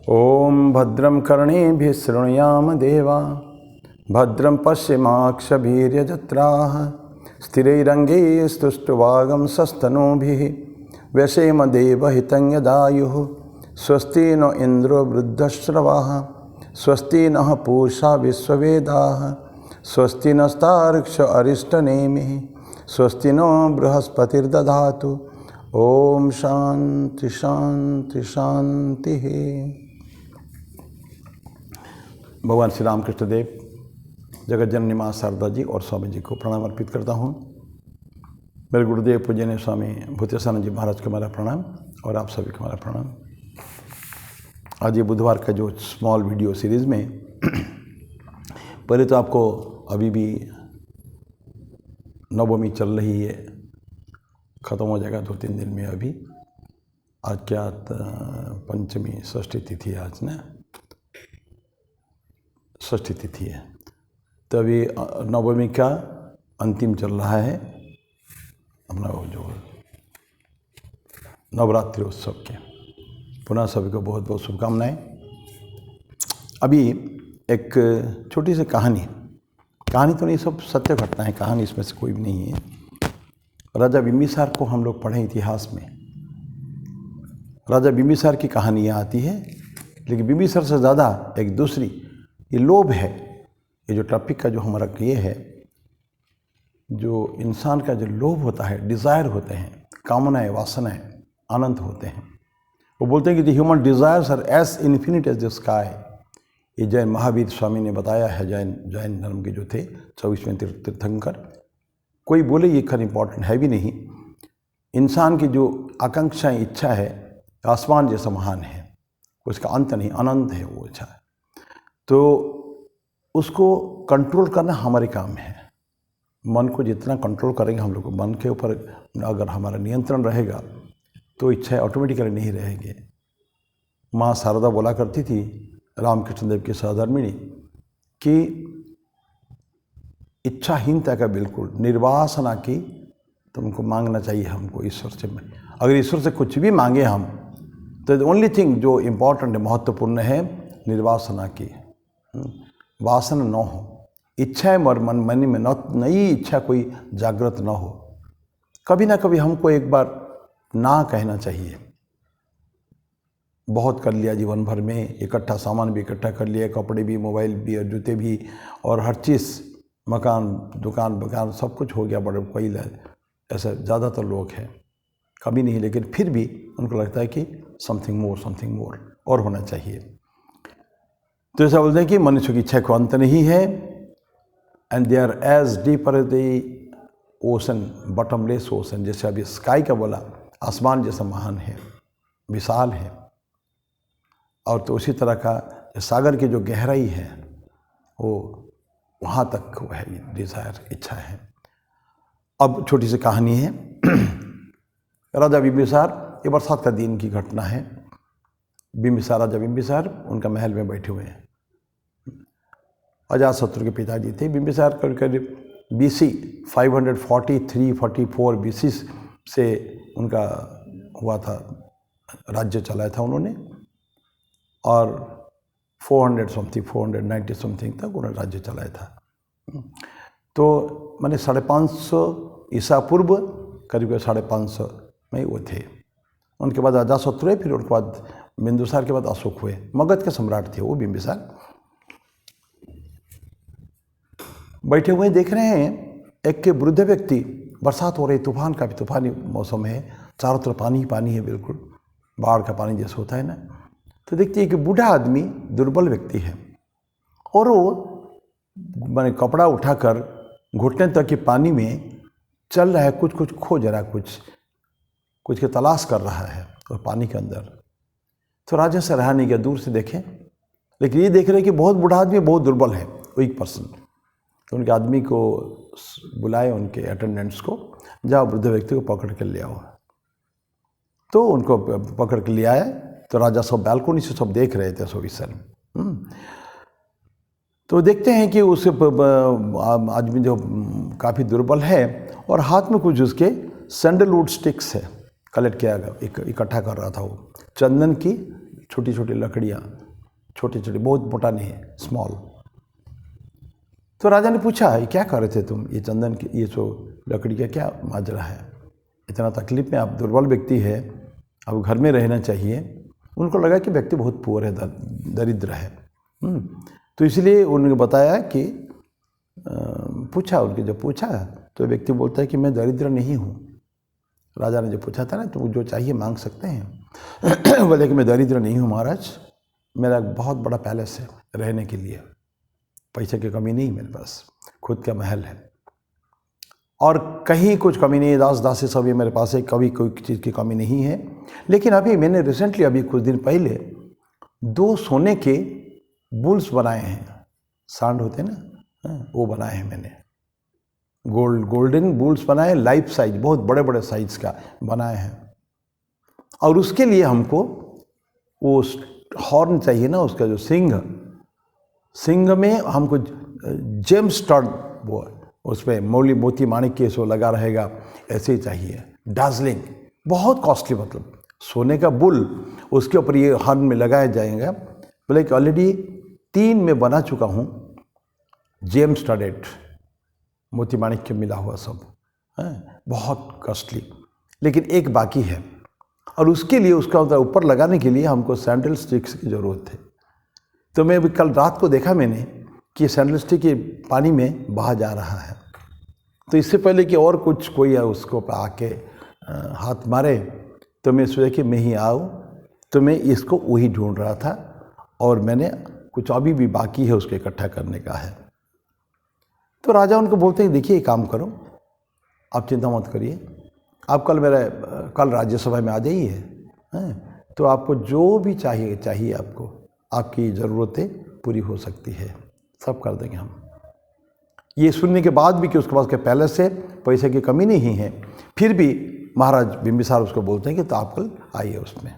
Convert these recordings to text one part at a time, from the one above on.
ओम भद्रं कर्णेभिः शृणुयाम देवा भद्रं पश्येमाक्षभिर्यजत्राः स्थिरैरङ्गैस्तुष्टुवागं सस्तनूभिः व्यसेम देवहितं यदायुः स्वस्ति न इन्द्रो वृद्धश्रवाः स्वस्ति नः पूषा विश्ववेदाः स्वस्ति नस्तार्क्ष अरिष्टनेमिः स्वस्ति नो बृहस्पतिर्दधातु। ओम शांति शांति शांति। भगवान श्री रामकृष्ण देव, जगत जननी माँ शारदा जी और स्वामी जी को प्रणाम अर्पित करता हूँ। मेरे गुरुदेव पूजनीय स्वामी भूतेशानंद जी महाराज को मेरा प्रणाम और आप सभी को मेरा प्रणाम। आज ये बुधवार का जो स्मॉल वीडियो सीरीज़ में पहले तो आपको अभी भी नवमी चल रही है, ख़त्म हो जाएगा 2-3 दिन में। अभी आज क्या पंचमी षष्ठी तिथि है, आज ना षष्ठी तिथि है, तो अभी नवमी का अंतिम चल रहा है अपना वो जो नवरात्रि उत्सव के। पुनः सभी को बहुत बहुत शुभकामनाएं। अभी एक छोटी सी कहानी तो नहीं, सब सत्य घटना है, कहानी इसमें से कोई भी नहीं है। राजा बिंबिसार को हम लोग पढ़े इतिहास में, राजा बिंबिसार की कहानियाँ आती है, लेकिन बिंबिसार से ज़्यादा एक दूसरी ये लोभ है। ये जो टॉपिक का जो हमारा ये है, जो इंसान का जो लोभ होता है, डिज़ायर होते हैं, कामनाएं, वासनाएं अनंत होते हैं। वो बोलते हैं कि the human desires are as infinite as the sky. ये जैन महावीर स्वामी ने बताया है, जैन धर्म के जो थे 24वें तीर्थंकर। कोई बोले ये खैर इम्पॉर्टेंट है भी नहीं। इंसान की जो आकांक्षाएं, इच्छा है, आसमान जैसा महान है, उसका अंत नहीं, अनंत है वो इच्छा है। तो उसको कंट्रोल करना हमारे काम है। मन को जितना कंट्रोल करेंगे हम लोग को, मन के ऊपर अगर हमारा नियंत्रण रहेगा तो इच्छाएं ऑटोमेटिकली नहीं रहेंगे। माँ शारदा बोला करती थी रामकृष्ण देव की सहधर्मिणी कि इच्छाहीनता का बिल्कुल निर्वासना की तुमको मांगना चाहिए हमको ईश्वर से। अगर ईश्वर से कुछ भी मांगे हम तो ओनली थिंग जो इम्पोर्टेंट है, महत्वपूर्ण है, निर्वासना की, वासना न हो, इच्छाएं मन में नई इच्छा कोई जागृत न हो। कभी ना कभी हमको एक बार ना कहना चाहिए। बहुत कर लिया जीवन भर में, इकट्ठा सामान भी इकट्ठा कर लिया, कपड़े भी, मोबाइल भी और जूते भी और हर चीज़, मकान, दुकान सब कुछ हो गया। बड़े कोई ऐसे ज़्यादातर लोग हैं, कभी नहीं, लेकिन फिर भी उनको लगता है कि समथिंग मोर और होना चाहिए। तो ऐसा बोलते हैं कि मनुष्य की इच्छा को अंत नहीं है। And they are as deeper the ocean, bottomless ocean. जैसे अभी स्काई का बोला, आसमान जैसा महान है, विशाल है। और तो उसी तरह का सागर की जो गहराई है वो वहाँ तक वो है, डिज़ायर, इच्छा है। अब छोटी सी कहानी है। राजा बिंबिसार, ये बरसात का दिन की घटना है। बिंबिसार, राजा बिंबिसार उनका महल में बैठे हुए हैं। अजातशत्रु के पिताजी थे। बिंबिसार करीब BC 543-44 BC से उनका हुआ था, राज्य चलाया था उन्होंने, और 490 समथिंग तक उन्होंने राज्य चलाया था। तो मैंने 550 ईसा पूर्व करीब 550 में वो थे। उनके बाद अजातशत्रु है, फिर उनके बाद बिंदुसार के बाद अशोक हुए। मगध के सम्राट थे वो बिंबिसार। बैठे हुए देख रहे हैं एक के वृद्ध व्यक्ति, बरसात हो रही, तूफान का भी, तूफानी मौसम है, चारों तरफ पानी ही पानी है, बिल्कुल बाढ़ का पानी जैसे होता है ना। तो देखते हैं कि बूढ़ा आदमी, दुर्बल व्यक्ति है, और वो मैंने कपड़ा उठाकर घुटने तक के पानी में चल रहा है, कुछ खोज रहा है, कुछ की तलाश कर रहा है और पानी के अंदर। तो राजा से रहा नहीं गया, दूर से देखें, लेकिन ये देख रहे कि बहुत बूढ़ा आदमी, बहुत दुर्बल है, वीक पर्सन। तो उनके आदमी को बुलाए, उनके अटेंडेंट्स को, जाओ वृद्ध व्यक्ति को पकड़ कर ले आओ। तो उनको पकड़ के ले आए। तो राजा सब बालकोनी से सब देख रहे थे, सब इस समय। तो देखते हैं कि उस आदमी जो काफ़ी दुर्बल है और हाथ में कुछ उसके सैंडलवुड स्टिक्स है, कलेक्ट किया गया, इकट्ठा कर रहा था वो, चंदन की छोटी छोटी लकड़ियाँ, छोटे छोटे, बहुत मोटा नहीं है, स्मॉल। तो राजा ने पूछा, ये क्या कर रहे थे तुम, ये चंदन की ये जो लकड़ी का क्या माजरा है, इतना तकलीफ में, आप दुर्बल व्यक्ति है, अब घर में रहना चाहिए। उनको लगा कि व्यक्ति बहुत पुअर है, दरिद्र है। तो इसलिए उन्होंने बताया कि पूछा, उनके जब पूछा तो व्यक्ति बोलता है कि मैं दरिद्र नहीं हूँ। राजा ने जो पूछा था ना, तो जो चाहिए मांग सकते हैं। बोले कि मैं दरिद्र नहीं हूँ महाराज, मेरा बहुत बड़ा पैलेस है रहने के लिए, पैसे की कमी नहीं, मेरे पास खुद का महल है और कहीं कुछ कमी नहीं है, दास दासी सब ये मेरे पास है, कभी कोई चीज़ की कमी नहीं है। लेकिन अभी मैंने रिसेंटली, अभी कुछ दिन पहले 2 सोने के बुल्स बनाए हैं, सांड होते हैं ना, वो बनाए हैं मैंने, गोल्डन बुल्स बनाए, लाइफ साइज, बहुत बड़े बड़े साइज का बनाए हैं। और उसके लिए हमको वो हॉर्न चाहिए ना, उसका जो सिंग में हमको जेम स्टड, वो उस पर मोती माणिक के सो लगा रहेगा, ऐसे ही चाहिए, डार्जिलिंग, बहुत कॉस्टली, मतलब सोने का बुल, उसके ऊपर ये हॉर्न में लगाया जाएगा। बोले कि ऑलरेडी 3 में बना चुका हूँ, जेम स्टडेड, मोती माणिक के मिला हुआ सब है, बहुत कॉस्टली, लेकिन एक बाकी है। और उसके लिए, उसका ऊपर लगाने के लिए हमको सैंडल स्टिक्स की ज़रूरत है। तो मैं अभी कल रात को देखा मैंने कि सैंडल स्टिक के पानी में बहा जा रहा है। तो इससे पहले कि और कुछ कोई उसको आके हाथ मारे, तो मैं सोचा कि मैं ही आऊँ। तो मैं इसको वही ढूंढ रहा था और मैंने कुछ अभी भी बाकी है उसको इकट्ठा करने का है। तो राजा उनको बोलते हैं, देखिए काम करो, आप चिंता मत करिए, आप कल राज्यसभा में आ जाइए, तो आपको जो भी चाहिए आपको, आपकी ज़रूरतें पूरी हो सकती है, सब कर देंगे हम। ये सुनने के बाद भी कि उसके पास के पैलेस से पैसे की कमी नहीं है, फिर भी महाराज बिंबिसार उसको बोलते हैं कि तो आप कल आइए उसमें।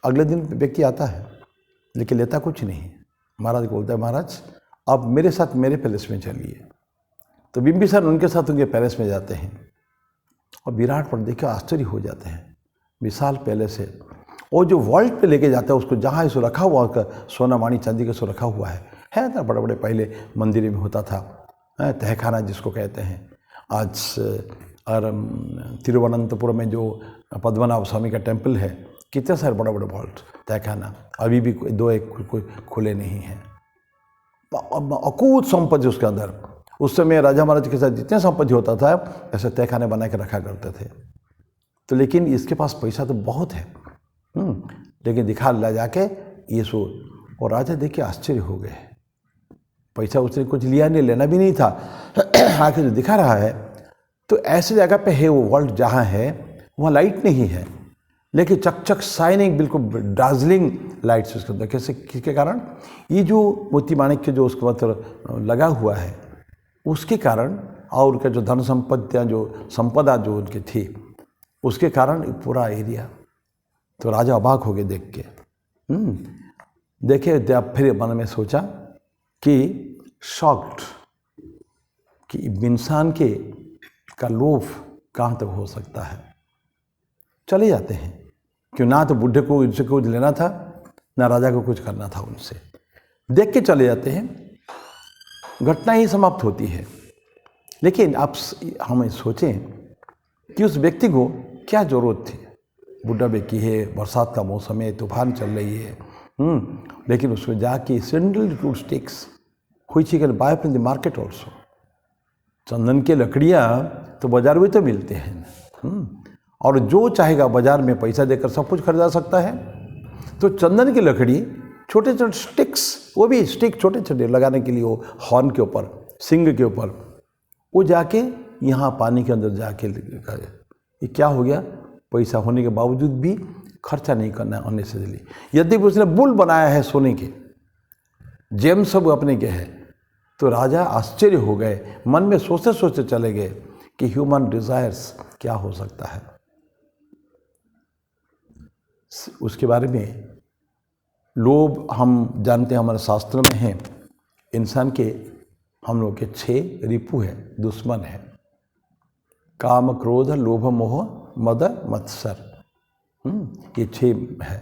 अगले दिन व्यक्ति आता है, लेकिन लेता कुछ नहीं। महाराज को बोलता है, महाराज आप मेरे साथ मेरे पैलेस में चलिए। तो बिंबिसार उनके साथ उनके पैलेस में जाते हैं और विराट पर देखकर आश्चर्य हो जाते हैं। विशाल पैलेस है, और जो वॉल्ट पे लेके जाता है उसको, जहाँ इसको रखा हुआ, उसका सोना माणी चांदी का सो रखा हुआ है ना, बड़े बड़े पहले मंदिर में होता था, तहखाना जिसको कहते हैं। आज और तिरुवनंतपुरम में जो पद्मनाभ स्वामी का टेम्पल है, कितने सारे बड़े बड़े वॉल्ट, तहखाना, अभी भी 2-1 खुले नहीं हैं। अकूत संपत्ति उसके अंदर। उस समय राजा महाराज के साथ जितने संपत्ति होता था, ऐसे तहखाने बना के रखा करते थे। तो लेकिन इसके पास पैसा तो बहुत है, लेकिन दिखा ला जाके ये सो, और राजा देख के आश्चर्य हो गए। पैसा उसने कुछ लिया नहीं, लेना भी नहीं था, आके जो दिखा रहा है, तो ऐसी जगह पे है वो वॉल्ट जहाँ है, वहाँ लाइट नहीं है, लेकिन चकचक शाइनिंग, बिल्कुल डार्जिलिंग लाइट्स उसके अंदर। कैसे, किसके कारण? ये जो मोती माणिक के जो उसके मतलब लगा हुआ है, उसके कारण, और उनका जो धन संपत्तियाँ, जो संपदा जो उनकी थी, उसके कारण पूरा एरिया। तो राजा अबाक हो गए देख के। देखे तो फिर मन में सोचा कि शॉक्ड कि इंसान का लोभ कहाँ तक हो सकता है। चले जाते हैं, क्यों ना तो बुढ़े को इनसे कुछ लेना था, ना राजा को कुछ करना था उनसे। देख के चले जाते हैं, घटना ही समाप्त होती है। लेकिन आप हमें सोचें कि उस व्यक्ति को क्या ज़रूरत थी। बुढ़ा व्यक्ति है, बरसात का मौसम है, तूफान चल रही है, लेकिन उसमें जाके sandalwood sticks which he can buy from the market also. चंदन की लकड़ियाँ तो बाजार में तो मिलते हैं, और जो चाहेगा बाजार में पैसा देकर सब कुछ खरीदा सकता है। तो चंदन की लकड़ी, छोटे छोटे स्टिक्स, वो भी स्टिक छोटे छोटे लगाने के लिए, वो हॉर्न के ऊपर, सिंग के ऊपर, वो जाके यहाँ पानी के अंदर जाके, ये क्या हो गया, पैसा होने के बावजूद भी खर्चा नहीं करना अननेसेसरी। यद्यपि उसने बुल बनाया है सोने के, जेम सब अपने के हैं। तो राजा आश्चर्य हो गए, मन में सोचते सोचते चले गए कि ह्यूमन डिजायर्स क्या हो सकता है। उसके बारे में लोभ हम जानते हैं, हमारे शास्त्र में है, इंसान के, हम लोग के 6 रिपु है, दुश्मन है। काम, क्रोध, लोभ, मोह, मद, मत्सर, ये 6 है।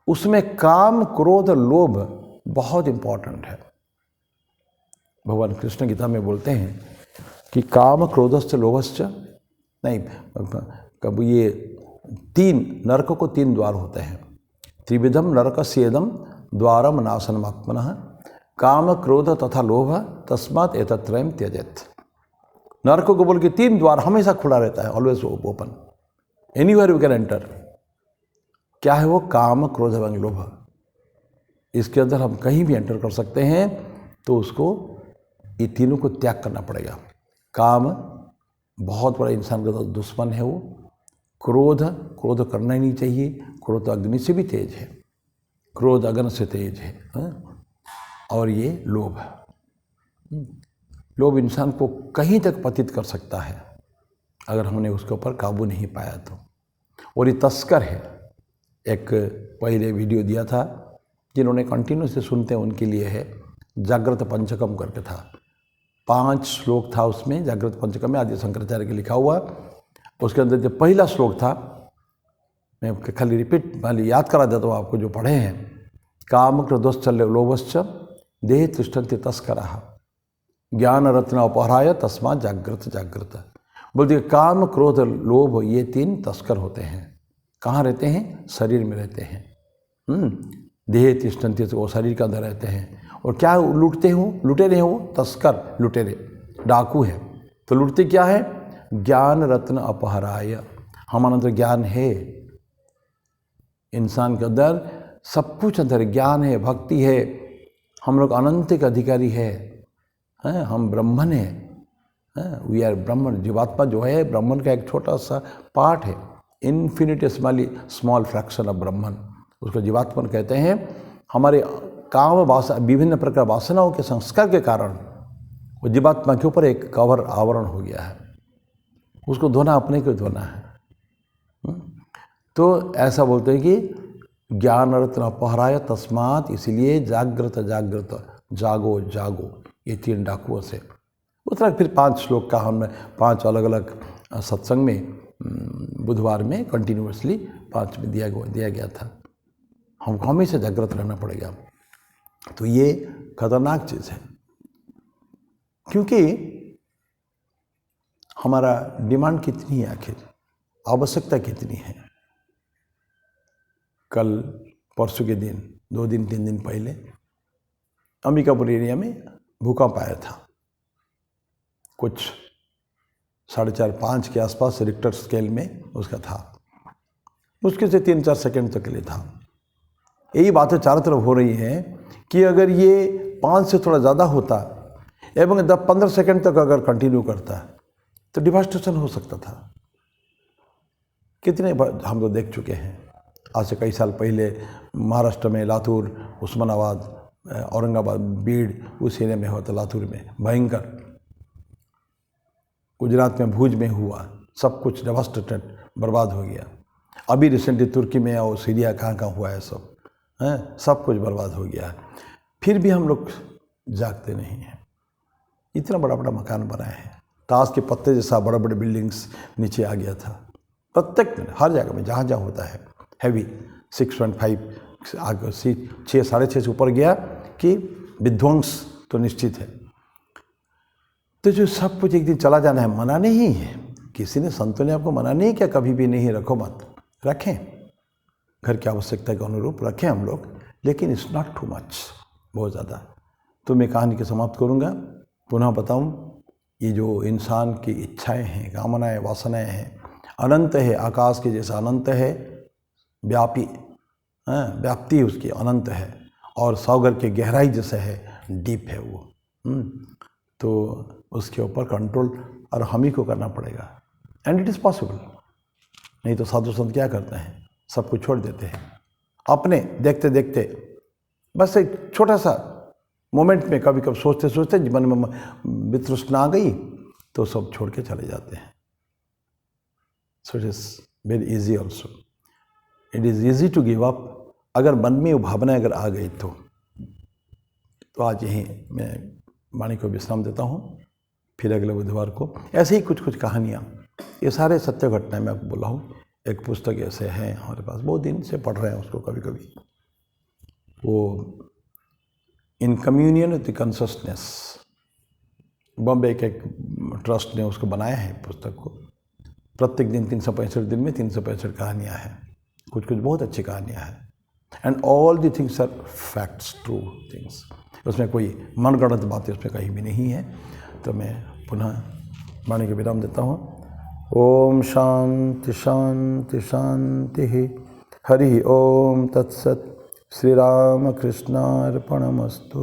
उसमें काम क्रोध लोभ बहुत इंपॉर्टेंट है। भगवान कृष्ण गीता में बोलते हैं कि काम क्रोधश्च लोभश्च, नहीं, कब ये तीन नरक को तीन द्वार होते हैं। त्रिविधम नरकस्येदम द्वारम नाशनमात्मनः काम क्रोध तथा लोभ तस्मात् एतत्त्रयम् त्यजेत्। नरक को बोल के तीन द्वार हमेशा खुला रहता है, always open, anywhere you can enter. क्या है वो? काम क्रोध एवं लोभ। इसके अंदर हम कहीं भी एंटर कर सकते हैं, तो उसको ये तीनों को त्याग करना पड़ेगा। काम बहुत बड़ा इंसान का दुश्मन है वो। क्रोध करना ही नहीं चाहिए, क्रोध अग्नि से भी तेज है, क्रोध अग्नि से तेज है। और ये लोभ इंसान को कहीं तक पतित कर सकता है अगर हमने उसके ऊपर काबू नहीं पाया तो। और ये तस्कर है। एक पहले वीडियो दिया था, जिन्होंने कंटिन्यूसली सुनते हैं उनके लिए है, जागृत पंचकम करके था। 5 श्लोक था उसमें, जागृत पंचकम में आदि शंकराचार्य के लिखा हुआ। उसके अंदर जो पहला श्लोक था, मैं खाली रिपीट वाली याद करा देता हूँ आपको जो पढ़े हैं। काम क्रोधश्च लोभश्च देह तिष्ठन्ति तस्करः ज्ञान रत्न अपहराय तस्मात् जागृत जागृत। बोलते काम क्रोध लोभ ये 3 तस्कर होते हैं। कहाँ रहते हैं? शरीर में रहते हैं। देह तिष्ठन्ति, वो शरीर के अंदर रहते हैं। और क्या लुटेरे हैं वो? तस्कर, लुटेरे, डाकू है। तो लुटते क्या है? ज्ञान रत्न अपहराय। हमारे अंदर ज्ञान है, इंसान के अंदर सब कुछ अंदर ज्ञान है, भक्ति है, हम लोग अनंत के अधिकारी है, हम ब्राह्मण हैं, वी आर ब्राह्मण। जीवात्मा जो है ब्राह्मण का एक छोटा सा पार्ट है, इन्फिनिटेसिमली स्मॉल फ्रैक्शन ऑफ ब्राह्मण, उसको जीवात्मा कहते हैं। हमारे काम विभिन्न प्रकार वासनाओं के संस्कार के कारण वो जीवात्मा के ऊपर एक कवर आवरण हो गया है, उसको धोना अपने को धोना है। तो ऐसा बोलते हैं कि ज्ञान रत्न अपहराय तस्मात्, इसलिए जागृत जागृत, जागो जागो, ये 3 डाकुओं से। उतना फिर 5 श्लोक का हमने 5 अलग अलग सत्संग में बुधवार में कंटिन्यूसली 5 में दिया गया था। हमको हमेशा जागृत रहना पड़ेगा। तो ये खतरनाक चीज़ है, क्योंकि हमारा डिमांड कितनी है, आखिर आवश्यकता कितनी है। कल परसों के दिन 2 दिन 3 दिन पहले अंबिकापुर एरिया में भूकंप आया था, कुछ 4.5-5 के आसपास रिक्टर स्केल में उसका था। मुश्किल से 3-4 सेकंड तक के लिए था। यही बातें चारों तरफ हो रही हैं कि अगर ये 5 से थोड़ा ज़्यादा होता एवं 10-15 सेकंड तक अगर कंटिन्यू करता तो डिवास्टेशन हो सकता था। कितने हम लोग देख चुके हैं। आज से कई साल पहले महाराष्ट्र में लातूर, उस्मानाबाद, औरंगाबाद, बीड़, उस एरिया में हुआ था, लातूर में भयंकर। गुजरात में भुज में हुआ, सब कुछ डेवास्टेटेड, बर्बाद हो गया। अभी रिसेंटली तुर्की में और सीरिया कहाँ हुआ है, सब कुछ बर्बाद हो गया। फिर भी हम लोग जागते नहीं हैं। इतना बड़ा बड़ा मकान बनाए हैं, ताश के पत्ते जैसा बड़े बड़े बिल्डिंग्स नीचे आ गया था। प्रत्येक में, हर जगह में जहाँ जहाँ होता है हैवी 6.5 आगे 6 साढ़े 6 से ऊपर गया कि विध्वंस तो निश्चित है। तो जो सब कुछ एक दिन चला जाना है, मना नहीं है, किसी ने, संतों ने आपको मना नहीं किया कभी भी नहीं रखो मत, रखें, घर की आवश्यकता के अनुरूप रखें हम लोग, लेकिन इट्स नॉट टू मच, बहुत ज़्यादा। तो मैं कहानी के समाप्त करूँगा, पुनः बताऊँ, ये जो इंसान की इच्छाएं हैं, कामनाएं, वासनाएं हैं, अनंत है, आकाश के जैसा अनंत है, व्यापी, व्याप्ति उसकी अनंत है, और सागर के गहराई जैसे है, डीप है वो। तो उसके ऊपर कंट्रोल और हम ही को करना पड़ेगा, एंड इट इज़ पॉसिबल। नहीं तो साधु संत क्या करते हैं, सब कुछ छोड़ देते हैं, अपने देखते देखते बस एक छोटा सा मोमेंट में कभी कभी सोचते सोचते जीवन में वितृष्णा आ गई तो सब छोड़ के चले जाते हैं। So it is very easy also, it is easy to give up. अगर मन में वो भावना अगर आ गई तो आज यहीं मैं वाणी को विश्राम देता हूँ। फिर अगले बुधवार को ऐसे ही कुछ कुछ कहानियाँ, ये सारे सत्य घटनाएं मैं आपको बोला हूँ। एक पुस्तक ऐसे हैं हमारे पास, बहुत दिन से पढ़ रहे हैं उसको, कभी कभी वो इन कम्युनियन विथ कॉन्शसनेस, बॉम्बे के एक ट्रस्ट ने उसको बनाया है पुस्तक को। प्रत्येक दिन 365 दिन में 365 कहानियाँ हैं, कुछ कुछ बहुत अच्छी कहानियाँ हैं। And all the things are facts, true things. उसमें कोई मनगढ़ंत बातें उसमें कहीं भी नहीं है। तो मैं पुनः वाणी के विराम देता हूँ। ओम शांति शांति शांति। हरि ओम तत्सत। श्री राम कृष्णार्पणमस्तु।